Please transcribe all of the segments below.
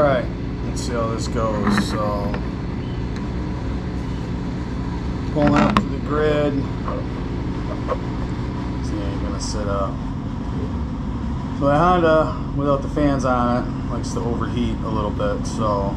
Alright, let's see how this goes. So, pulling up to the grid. See how you're going to sit up. So the Honda, without the fans on it, likes to overheat a little bit. So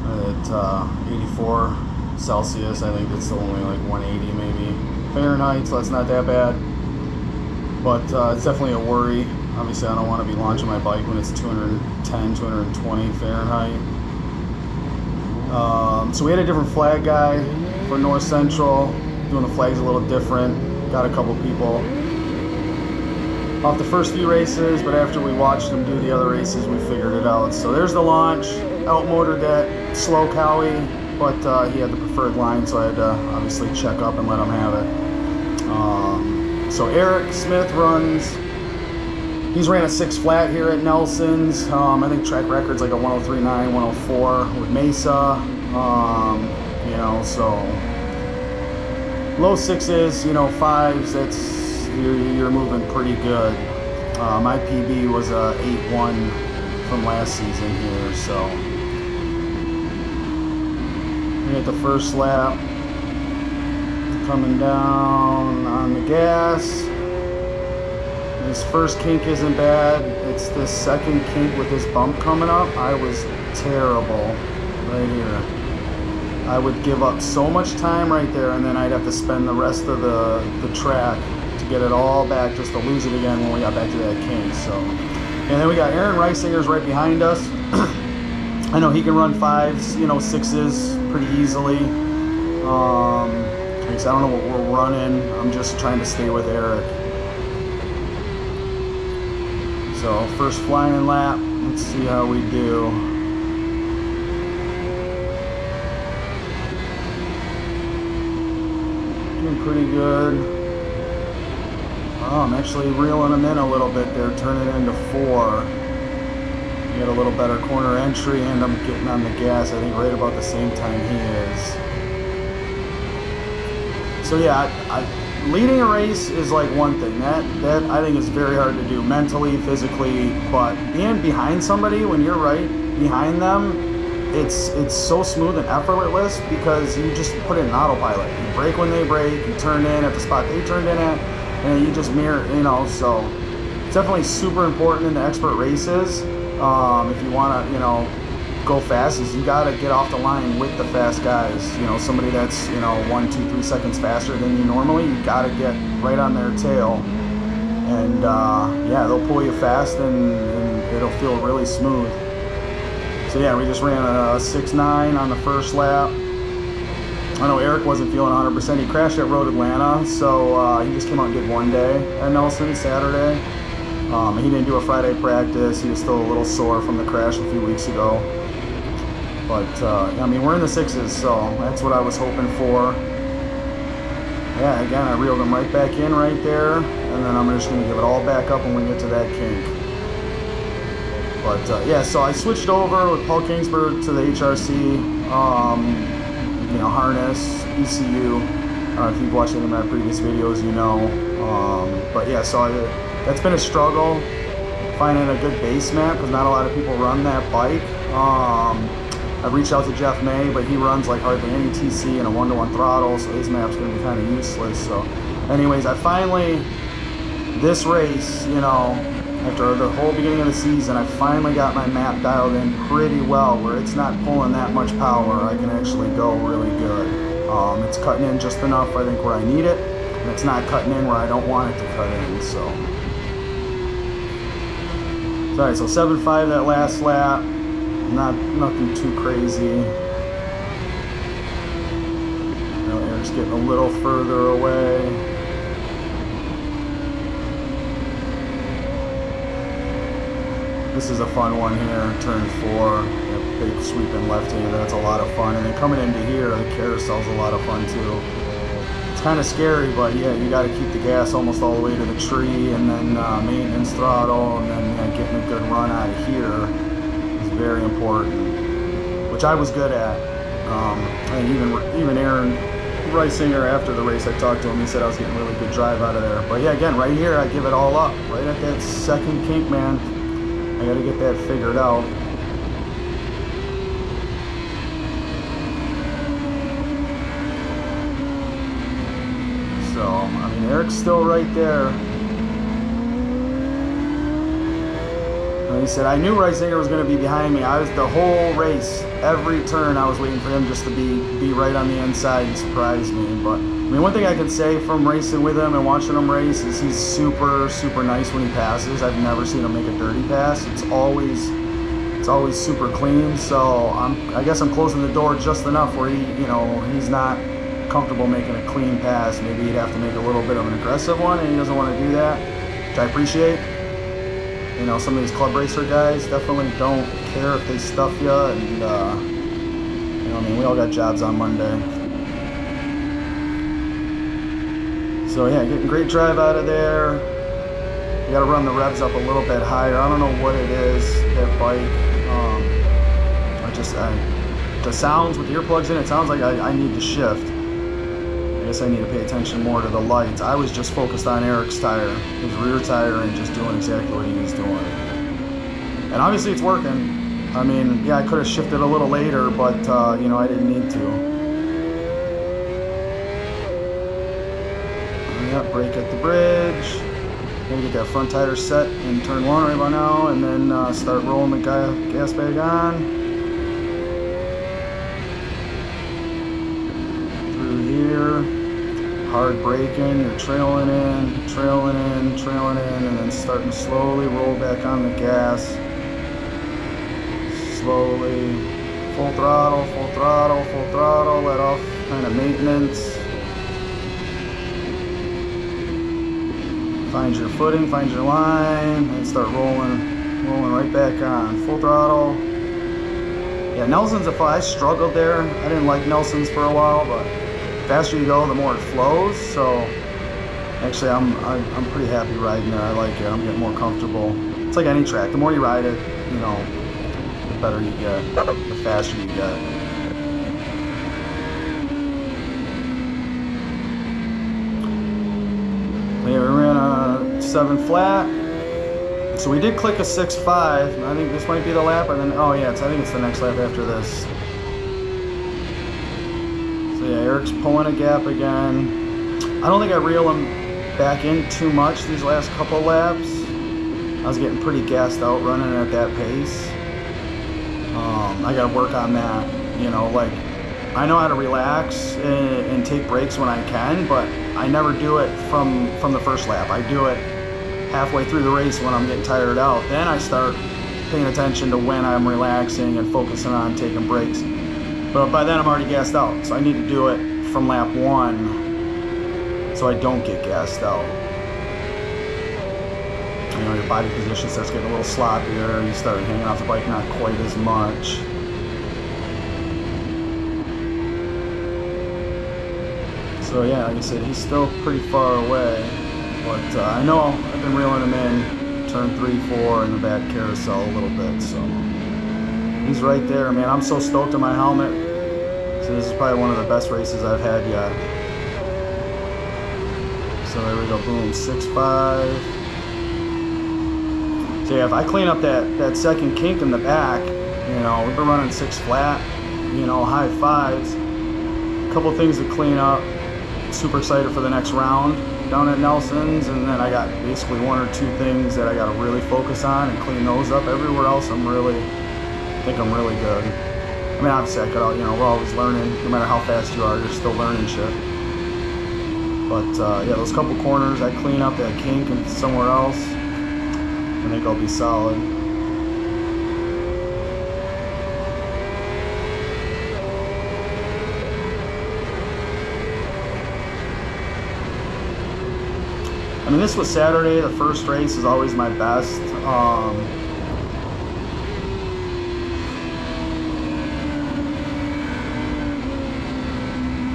at 84 Celsius, I think it's only like 180 maybe Fahrenheit, so that's not that bad. But it's definitely a worry. Obviously, I don't want to be launching my bike when it's 210, 220 Fahrenheit. So we had a different flag guy for North Central, doing the flags a little different. Got a couple people off the first few races, but after we watched him do the other races, we figured it out. So there's the launch, outmotored that slow Cowie, but he had the preferred line, so I had to obviously check up and let him have it. So Eric Smith runs. He's ran a 6 flat here at Nelson's. I think track record's like a 103.9, 104 with Mesa. You know, so low 6s, you know, 5s. That's you're moving pretty good. My PB was a 8.1 from last season here. So we hit the first lap, coming down on the gas. This first kink isn't bad. It's this second kink with this bump coming up. I was terrible right here. I would give up so much time right there, and then I'd have to spend the rest of the track to get it all back just to lose it again when we got back to that kink. So, and then we got Aaron Reisinger's right behind us. I know he can run 5s, you know, 6s pretty easily. I don't know what we're running. I'm just trying to stay with Eric. So first flying lap, let's see how we do. Doing pretty good. Oh, I'm actually reeling him in a little bit there, turning it into 4. Get a little better corner entry, and I'm getting on the gas, I think right about the same time he is. So yeah, leading a race is like one thing. That I think is very hard to do mentally, physically, but being behind somebody when you're right behind them, it's so smooth and effortless because you just put it in autopilot. You brake when they brake, you turn in at the spot they turned in at, and you just mirror, you know, so it's definitely super important in the expert races. If you want to, you know, go fast, is you got to get off the line with the fast guys. You know, somebody that's, you know, 1, 2, 3 seconds faster than you normally, you got to get right on their tail, and yeah, they'll pull you fast, and it'll feel really smooth. So yeah, we just ran a 6.9 on the first lap. I know Eric wasn't feeling 100%. He crashed at Road Atlanta, so he just came out and did one day at Nelson Saturday. He didn't do a Friday practice. He was still a little sore from the crash a few weeks ago. But, I mean, we're in the 6s, so that's what I was hoping for. Yeah, again, I reeled him right back in right there, and then I'm just going to give it all back up when we get to that kink. But, yeah, so I switched over with Paul Kingsburg to the HRC, you know, harness, ECU. If you've watched any of my previous videos, you know. But, yeah, so that's been a struggle, finding a good base map, because not a lot of people run that bike. I've reached out to Jeff May, but he runs like hardly any TC and a 1-to-1 throttle, so his map's going to be kind of useless. So anyways, I finally, this race, you know, after the whole beginning of the season, I finally got my map dialed in pretty well, where it's not pulling that much power. I can actually go really good. It's cutting in just enough, I think, where I need it, and it's not cutting in where I don't want it to cut in, so. Alright, so 7.5 that last lap. Nothing too crazy. You know, Eric's getting a little further away. This is a fun one here, turn 4. A big sweeping left-hander, that's a lot of fun. And then coming into here, the carousel's a lot of fun too. It's kind of scary, but yeah, you got to keep the gas almost all the way to the tree, and then maintenance throttle, and then getting a good run out of here. Very important, which I was good at. And even Aaron Reisinger, after the race, I talked to him, he said I was getting really good drive out of there. But yeah, again, right here, I give it all up. Right at that second kink, man. I got to get that figured out. So, I mean, Eric's still right there. And he said, I knew Reisinger was going to be behind me. I was the whole race, every turn, I was waiting for him just to be right on the inside and surprise me. But, I mean, one thing I can say from racing with him and watching him race is he's super, super nice when he passes. I've never seen him make a dirty pass. It's always super clean. So I guess I'm closing the door just enough where he's not comfortable making a clean pass. Maybe he'd have to make a little bit of an aggressive one, and he doesn't want to do that, which I appreciate. You know, some of these club racer guys definitely don't care if they stuff you, and you know, I mean, we all got jobs on Monday. So yeah, getting great drive out of there. You got to run the revs up a little bit higher. I don't know what it is, that bike. The sounds with the earplugs in, it sounds like I need to shift. I guess I need to pay attention more to the lights. I was just focused on Eric's tire, his rear tire, and just doing exactly what he was doing. And obviously it's working. I mean, yeah, I could have shifted a little later, but you know, I didn't need to. Yeah, brake at the bridge. Gotta get that front tire set in turn 1 right about now, and then start rolling the gas bag on. Through here, hard braking, you're trailing in, and then starting to slowly roll back on the gas. Slowly, full throttle, let off kind of maintenance. Find your footing, find your line, and start rolling right back on. Full throttle. Yeah, Nelson's I struggled there. I didn't like Nelson's for a while, but the faster you go, the more it flows. So actually, I'm pretty happy riding there. I like it. I'm getting more comfortable. It's like any track. The more you ride it, you know, the better you get, the faster you get. Yeah, we ran a 7 flat. So we did click a 6.5. I think this might be the lap, and then I think it's the next lap after this. So yeah, Eric's pulling a gap again. I don't think I reel him back in too much these last couple laps. I was getting pretty gassed out running at that pace. I got to work on that. You know, like, I know how to relax and take breaks when I can, but I never do it from the first lap. I do it halfway through the race when I'm getting tired out. Then I start paying attention to when I'm relaxing and focusing on taking breaks. But by then I'm already gassed out, so I need to do it from lap 1 so I don't get gassed out. You know, your body position starts getting a little sloppier, you start hanging off the bike not quite as much. So yeah, like I said, he's still pretty far away, but I know I've been reeling him in turn 3, 4 in the back carousel a little bit, so he's right there, man. I'm so stoked on my helmet. So this is probably one of the best races I've had yet. So there we go, boom, 6.5. So yeah, if I clean up that second kink in the back, you know, we've been running 6 flat, you know, high 5s. A couple things to clean up. Super excited for the next round down at Nelson's, and then I got basically 1 or 2 things that I got to really focus on and clean those up. Everywhere else, I think I'm really good. I mean, obviously, I could, you know, we're always learning. No matter how fast you are, you're still learning shit. But yeah, those couple corners, I clean up that kink and somewhere else. I think I'll be solid. I mean, this was Saturday. The first race is always my best.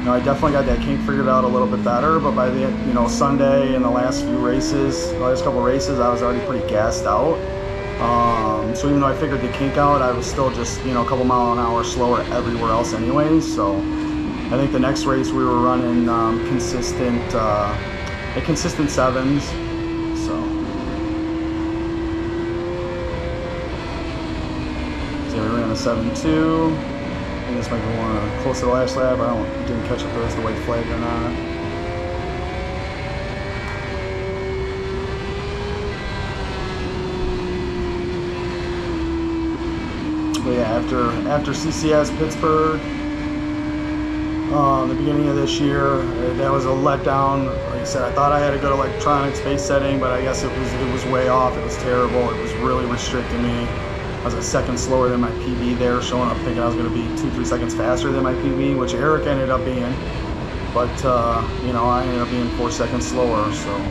You know, I definitely got that kink figured out a little bit better, but by the, you know, Sunday and the last few races, the last couple races, I was already pretty gassed out. So even though I figured the kink out, I was still just, you know, a couple mile an hour slower everywhere else anyways. So I think the next race we were running consistent 7s. So we ran a 7.2. I think this might be one close to the last lap. I didn't catch if there was the white flag or not. yeah, after CCS Pittsburgh, the beginning of this year, that was a letdown. Like I said, I thought I had a good electronics base setting, but I guess it was way off. It was terrible. It was really restricting me. I was a second slower than my PB there, showing up thinking I was going to be 2-3 seconds faster than my PB, which Eric ended up being. But, you know, I ended up being 4 seconds slower, so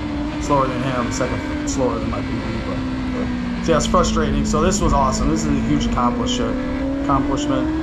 slower than him, second slower than my PB. But so yeah, it's frustrating. So this was awesome. This is a huge accomplishment.